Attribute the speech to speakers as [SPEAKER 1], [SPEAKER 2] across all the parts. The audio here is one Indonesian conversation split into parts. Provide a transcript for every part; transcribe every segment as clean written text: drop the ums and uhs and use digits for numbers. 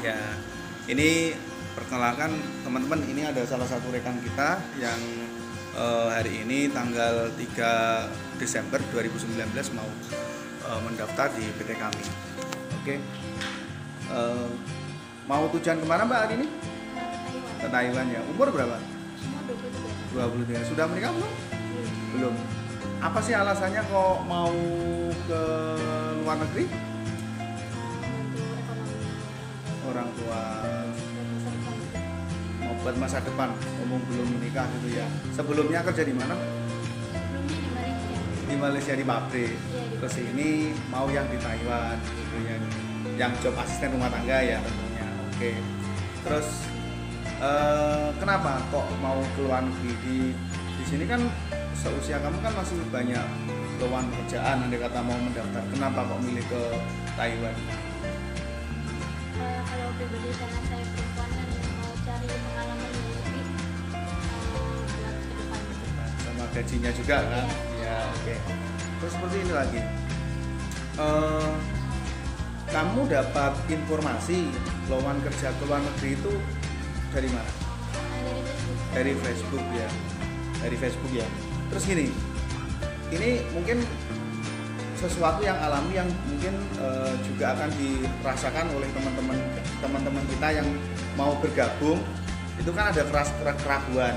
[SPEAKER 1] Ya, ini perkenalkan teman-teman, ini ada salah satu rekan kita yang hari ini tanggal 3 Desember 2019 mau mendaftar di PT kami. Oke. Mau tujuan kemana Mbak hari ini? Ke Taiwan ya. Umur berapa?
[SPEAKER 2] Umur 23.
[SPEAKER 1] 23. Sudah menikah belum? Belum. Apa sih alasannya kok mau ke luar negeri?
[SPEAKER 2] Untuk ekonomi
[SPEAKER 1] Orang tua mau buat masa depan, ngomong belum menikah gitu ya. Sebelumnya kerja di mana?
[SPEAKER 2] sebelumnya di Malaysia.
[SPEAKER 1] Di Malaysia di pabrik.
[SPEAKER 2] Iya, di
[SPEAKER 1] Terus
[SPEAKER 2] pabrik.
[SPEAKER 1] ini mau yang di Taiwan gitu ya. Yang job asisten rumah tangga ya tentunya. Oke. Terus kenapa kok mau ke luar negeri? Di sini kan seusia kamu kan masih banyak peluang pekerjaan, andai kata mau mendaftar. Kenapa kok milih ke Taiwan?
[SPEAKER 2] Kalau pribadi karena saya perempuan dan mau cari pengalaman yang lebih buat ke depan.
[SPEAKER 1] Sama gajinya juga kan? Ya, oke. Terus seperti ini lagi. Kamu dapat informasi lowongan kerja ke luar negeri itu dari mana?
[SPEAKER 2] Dari Facebook.
[SPEAKER 1] Dari Facebook ya. Dari Facebook ya. Terus gini, ini mungkin sesuatu yang alami yang mungkin juga akan dirasakan oleh teman-teman kita yang mau bergabung. Itu kan ada keraguan.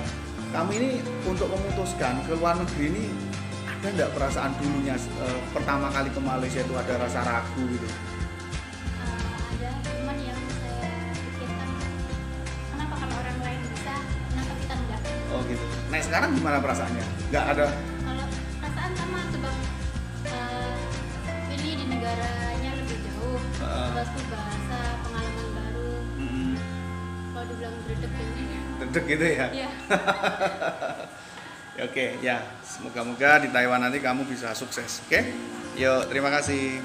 [SPEAKER 1] Kamu ini untuk memutuskan ke luar negeri ini ada nggak perasaan dulunya pertama kali ke Malaysia itu ada rasa ragu gitu?
[SPEAKER 2] Ada teman yang saya pikirkan, kenapa kalau orang lain bisa, kenapa kita enggak?
[SPEAKER 1] Oh gitu. Nah sekarang gimana perasaannya? Nggak ada.
[SPEAKER 2] Kalau perasaan sama sebab ini di negaranya lebih jauh, terus tuh bahasa, pengalaman baru. Kalau dibilang berdek ini,
[SPEAKER 1] Dedek gitu ya?
[SPEAKER 2] ya.
[SPEAKER 1] Oke, ya. Semoga-moga di Taiwan nanti kamu bisa sukses. Oke? Yuk, terima kasih.